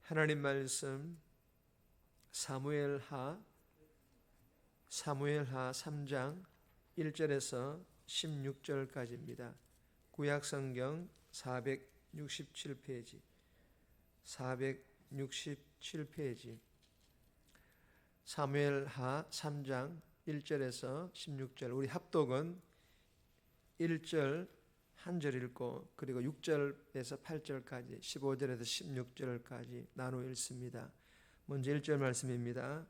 하나님 말씀 사무엘하 3장 1절에서 16절까지입니다. 구약성경 467페이지 사무엘하 3장 1절에서 16절. 우리 합독은 1절 한 절 읽고 그리고 6절에서 8절까지 15절에서 16절까지 나누어 읽습니다. 먼저 1절 말씀입니다.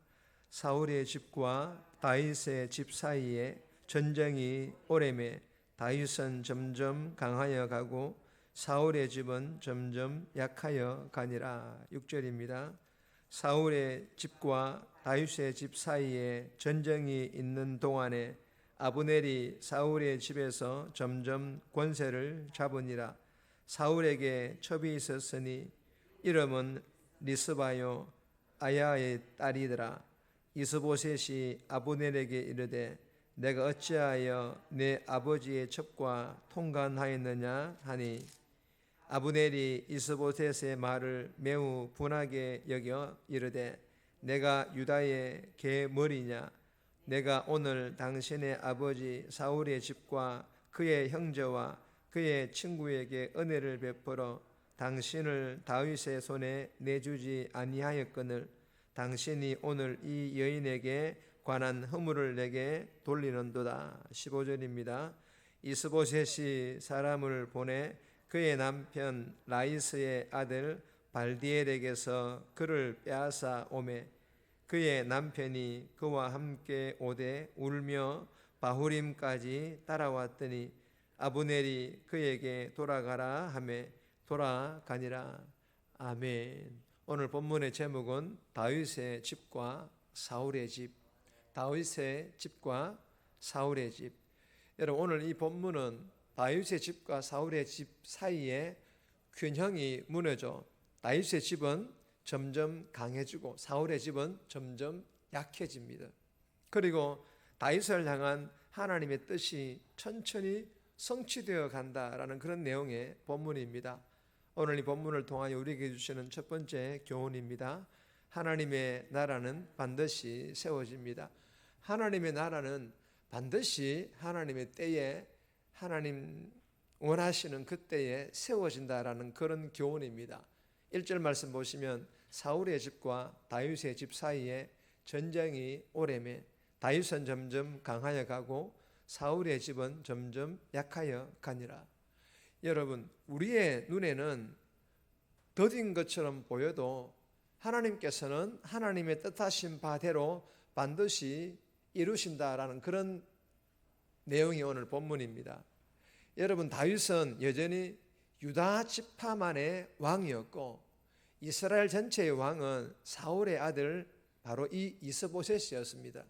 사울의 집과 다윗의 집 사이에 전쟁이 오래매 다윗은 점점 강하여 가고 사울의 집은 점점 약하여 가니라. 6절입니다. 사울의 집과 다윗의 집 사이에 전쟁이 있는 동안에 아브넬이 사울의 집에서 점점 권세를 잡으니라. 사울에게 첩이 있었으니 이름은 리스바요 아야의 딸이더라. 이스보셋이 아브넬에게 이르되 내가 어찌하여 내 아버지의 첩과 통관하였느냐 하니 아브넬이 이스보셋의 말을 매우 분하게 여겨 이르되 내가 유다의 계머리냐? 내가 오늘 당신의 아버지 사울의 집과 그의 형제와 그의 친구에게 은혜를 베풀어 당신을 다윗의 손에 내주지 아니하였거늘 당신이 오늘 이 여인에게 관한 허물을 내게 돌리는도다. 15절입니다. 이스보셋이 사람을 보내 그의 남편 라이스의 아들 발디엘에게서 그를 빼앗아 오매 그의 남편이 그와 함께 오되 울며 바후림까지 따라왔더니 아브넬이 그에게 돌아가라 하매 돌아가니라. 아멘. 오늘 본문의 제목은 다윗의 집과 사울의 집. 다윗의 집과 사울의 집. 여러분, 오늘 이 본문은 다윗의 집과 사울의 집 사이에 균형이 무너져 다윗의 집은 점점 강해지고 사울의 집은 점점 약해집니다. 그리고 다윗을 향한 하나님의 뜻이 천천히 성취되어 간다라는 그런 내용의 본문입니다. 오늘 이 본문을 통하여 우리에게 주시는 첫 번째 교훈입니다. 하나님의 나라는 반드시 세워집니다. 하나님의 나라는 반드시 하나님의 때에 하나님 원하시는 그때에 세워진다라는 그런 교훈입니다. 1절 말씀 보시면 사울의 집과 다윗의 집 사이에 전쟁이 오래매 다윗은 점점 강하여 가고 사울의 집은 점점 약하여 가니라. 여러분, 우리의 눈에는 더딘 것처럼 보여도 하나님께서는 하나님의 뜻하신 바대로 반드시 이루신다라는 그런 내용이 오늘 본문입니다. 여러분, 다윗은 여전히 유다 지파만의 왕이었고 이스라엘 전체의 왕은 사울의 아들 바로 이 이스보셋이었습니다.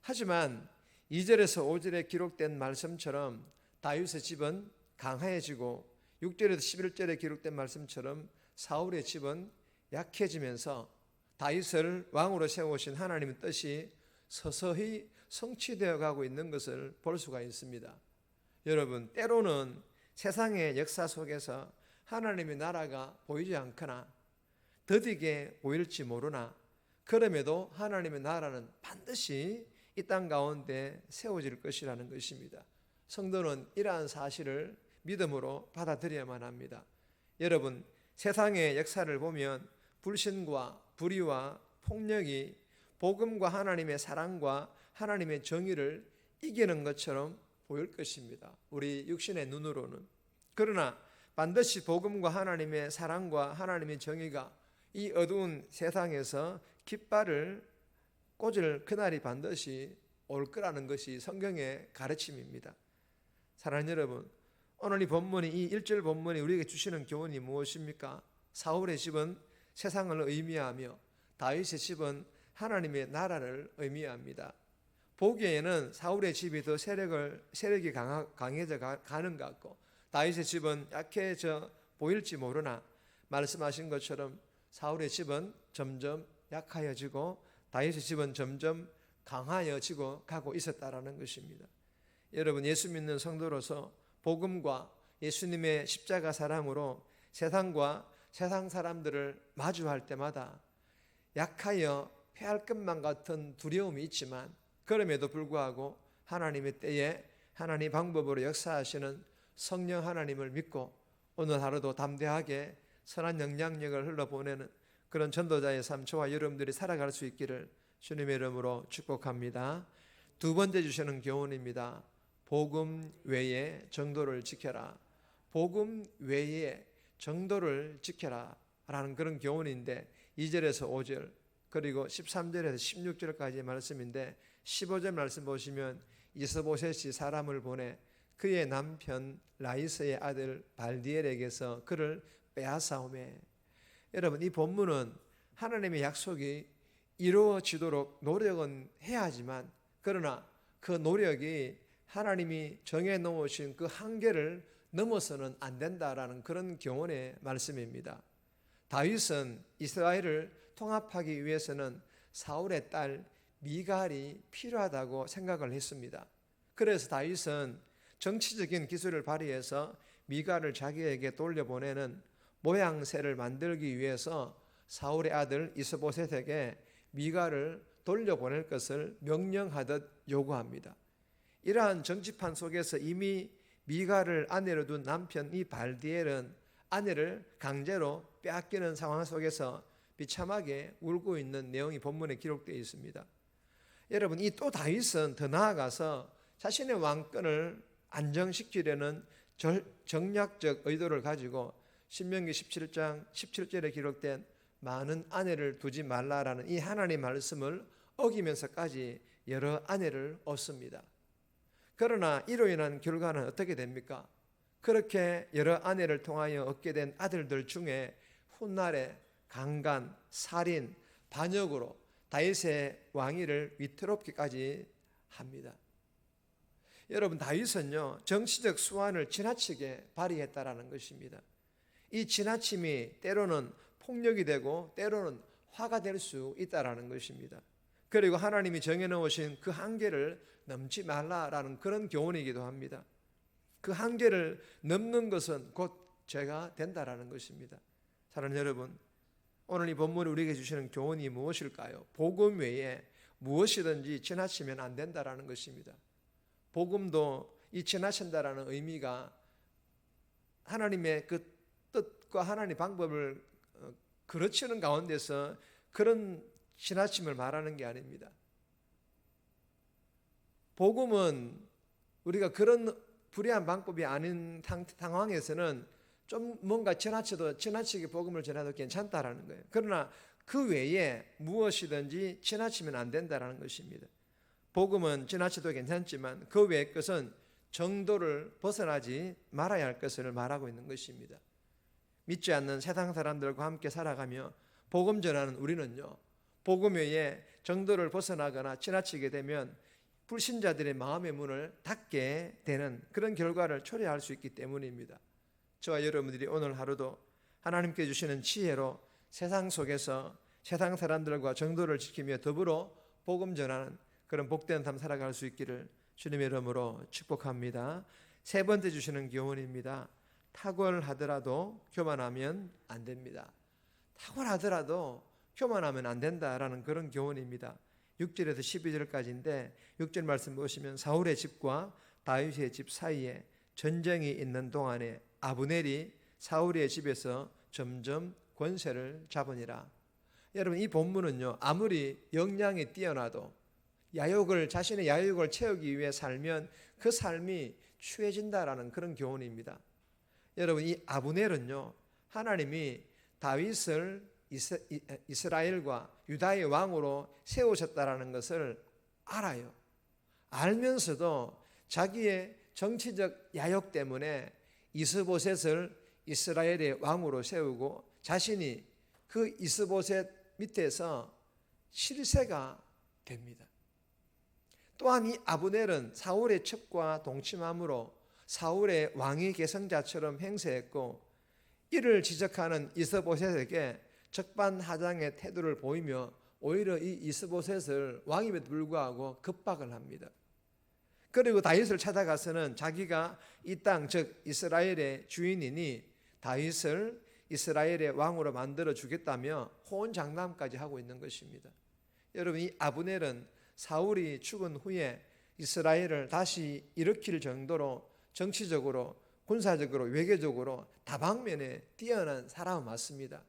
하지만 2절에서 5절에 기록된 말씀처럼 다윗의 집은 강해지고 6절에서 11절에 기록된 말씀처럼 사울의 집은 약해지면서 다윗을 왕으로 세우신 하나님의 뜻이 서서히 성취되어 가고 있는 것을 볼 수가 있습니다. 여러분, 때로는 세상의 역사 속에서 하나님의 나라가 보이지 않거나 더디게 보일지 모르나 그럼에도 하나님의 나라는 반드시 이 땅 가운데 세워질 것이라는 것입니다. 성도는 이러한 사실을 믿음으로 받아들여야만 합니다. 여러분, 세상의 역사를 보면 불신과 불의와 폭력이 복음과 하나님의 사랑과 하나님의 정의를 이기는 것처럼 보일 것입니다. 우리 육신의 눈으로는. 그러나 반드시 복음과 하나님의 사랑과 하나님의 정의가 이 어두운 세상에서 깃발을 꽂을 그날이 반드시 올 거라는 것이 성경의 가르침입니다. 사랑하는 여러분, 오늘 이 본문이 이 1절 본문이 우리에게 주시는 교훈이 무엇입니까? 사울의 집은 세상을 의미하며 다윗의 집은 하나님의 나라를 의미합니다. 보기에는 사울의 집이 더 세력이 강해져 가는 것 같고 다윗의 집은 약해져 보일지 모르나 말씀하신 것처럼 사울의 집은 점점 약하여지고 다윗의 집은 점점 강하여지고 가고 있었다라는 것입니다. 여러분, 예수 믿는 성도로서 복음과 예수님의 십자가 사랑으로 세상과 세상 사람들을 마주할 때마다 약하여 패할 것만 같은 두려움이 있지만, 그럼에도 불구하고 하나님의 때에 하나님 방법으로 역사하시는 성령 하나님을 믿고 오늘 하루도 담대하게 선한 영향력을 흘러보내는 그런 전도자의 삶, 저와 여러분들이 살아갈 수 있기를 주님의 이름으로 축복합니다. 두 번째 주시는 교훈입니다. 복음 외에 정도를 지켜라. 복음 외에 정도를 지켜라 라는 그런 교훈인데, 2절에서 5절 그리고 13절에서 16절까지의 말씀인데, 15절 말씀 보시면 이스보셋이 사람을 보내 그의 남편 라이스의 아들 발디엘에게서 그를 빼앗아오매. 여러분, 이 본문은 하나님의 약속이 이루어지도록 노력은 해야 하지만, 그러나 그 노력이 하나님이 정해놓으신 그 한계를 넘어서는 안 된다라는 그런 교훈의 말씀입니다. 다윗은 이스라엘을 통합하기 위해서는 사울의 딸 미갈이 필요하다고 생각을 했습니다. 그래서 다윗은 정치적인 기술을 발휘해서 미갈을 자기에게 돌려보내는 모양새를 만들기 위해서 사울의 아들 이스보셋에게 미갈을 돌려보낼 것을 명령하듯 요구합니다. 이러한 정치판 속에서 이미 미갈을 아내로 둔 남편 이 발디엘은 아내를 강제로 빼앗기는 상황 속에서 비참하게 울고 있는 내용이 본문에 기록되어 있습니다. 여러분, 이 또 다윗은 더 나아가서 자신의 왕권을 안정시키려는 정략적 의도를 가지고 신명기 17장 17절에 기록된 많은 아내를 두지 말라라는 이 하나님의 말씀을 어기면서까지 여러 아내를 얻습니다. 그러나 이로 인한 결과는 어떻게 됩니까? 그렇게 여러 아내를 통하여 얻게 된 아들들 중에 훗날에 강간, 살인, 반역으로 다윗의 왕위를 위태롭게까지 합니다. 여러분, 다윗은요 정치적 수완을 지나치게 발휘했다라는 것입니다. 이 지나침이 때로는 폭력이 되고 때로는 화가 될 수 있다라는 것입니다. 그리고 하나님이 정해놓으신 그 한계를 넘지 말라라는 그런 교훈이기도 합니다. 그 한계를 넘는 것은 곧 죄가 된다라는 것입니다. 사랑하는 여러분, 오늘 이 본문이 우리에게 주시는 교훈이 무엇일까요? 복음 외에 무엇이든지 지나치면 안 된다라는 것입니다. 복음도 이 지나친다라는 의미가 하나님의 그 뜻과 하나님의 방법을 그르치는 가운데서 그런 지나침을 말하는 게 아닙니다. 복음은 우리가 그런 불의한 방법이 아닌 상황에서는 좀 뭔가 지나치게 복음을 전해도 괜찮다라는 거예요. 그러나 그 외에 무엇이든지 지나치면 안 된다라는 것입니다. 복음은 지나쳐도 괜찮지만 그 외의 것은 정도를 벗어나지 말아야 할 것을 말하고 있는 것입니다. 믿지 않는 세상 사람들과 함께 살아가며 복음 전하는 우리는요, 복음 외에 정도를 벗어나거나 지나치게 되면 불신자들의 마음의 문을 닫게 되는 그런 결과를 초래할 수 있기 때문입니다. 저와 여러분들이 오늘 하루도 하나님께 주시는 지혜로 세상 속에서 세상 사람들과 정도를 지키며 더불어 복음 전하는 그런 복된 삶 살아갈 수 있기를 주님의 이름으로 축복합니다. 세 번째 주시는 교훈입니다. 탁월하더라도 교만하면 안 됩니다. 탁월하더라도 교만하면 안 된다라는 그런 교훈입니다. 6절에서 12절까지인데 6절 말씀 보시면 사울의 집과 다윗의 집 사이에 전쟁이 있는 동안에 아브넬이 사울의 집에서 점점 권세를 잡으니라. 여러분, 이 본문은요, 아무리 역량이 뛰어나도 자신의 야욕을 채우기 위해 살면 그 삶이 추해진다라는 그런 교훈입니다. 여러분, 이 아브넬은요, 하나님이 다윗을 이스라엘과 유다의 왕으로 세우셨다라는 것을 알아요. 알면서도 자기의 정치적 야욕 때문에 이스보셋을 이스라엘의 왕으로 세우고 자신이 그 이스보셋 밑에서 실세가 됩니다. 또한 이 아브넬은 사울의 첩과 동침함으로 사울의 왕위 계승자처럼 행세했고, 이를 지적하는 이스보셋에게 적반하장의 태도를 보이며 오히려 이 이스보셋을 왕임에도 불구하고 겁박을 합니다. 그리고 다윗을 찾아가서는 자기가 이 땅 즉 이스라엘의 주인이니 다윗을 이스라엘의 왕으로 만들어 주겠다며 호언장담까지 하고 있는 것입니다. 여러분, 이 아브넬은 사울이 죽은 후에 이스라엘을 다시 일으킬 정도로 정치적으로, 군사적으로, 외교적으로 다방면에 뛰어난 사람은 맞습니다.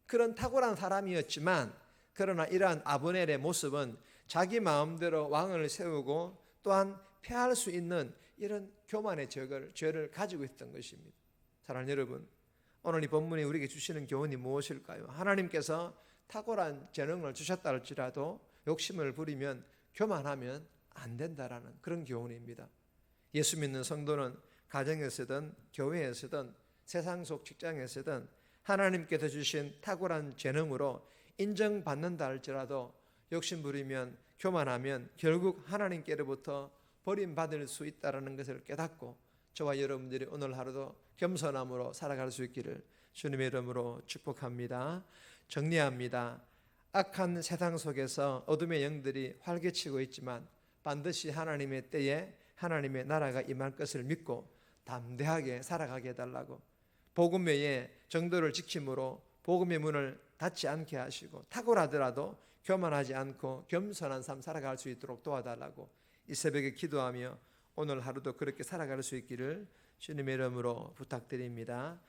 그런 탁월한 사람이었지만, 그러나 이러한 아브넬의 모습은 자기 마음대로 왕을 세우고 또한 패할 수 있는 이런 교만의 죄를 가지고 있었던 것입니다. 사랑하는 여러분, 오늘 이 본문이 우리에게 주시는 교훈이 무엇일까요? 하나님께서 탁월한 재능을 주셨다 할지라도 욕심을 부리면, 교만하면 안 된다라는 그런 교훈입니다. 예수 믿는 성도는 가정에서든 교회에서든 세상 속 직장에서든 하나님께서 주신 탁월한 재능으로 인정받는다 할지라도 욕심 부리면, 교만하면 결국 하나님께로부터 버림받을 수 있다는 것을 깨닫고 저와 여러분들이 오늘 하루도 겸손함으로 살아갈 수 있기를 주님의 이름으로 축복합니다. 정리합니다. 악한 세상 속에서 어둠의 영들이 활개치고 있지만 반드시 하나님의 때에 하나님의 나라가 임할 것을 믿고 담대하게 살아가게 해달라고, 복음 외에 정도를 지킴으로 복음의 문을 닫지 않게 하시고 탁월하더라도 교만하지 않고 겸손한 삶 살아갈 수 있도록 도와달라고 이 새벽에 기도하며 오늘 하루도 그렇게 살아갈 수 있기를 주님의 이름으로 부탁드립니다.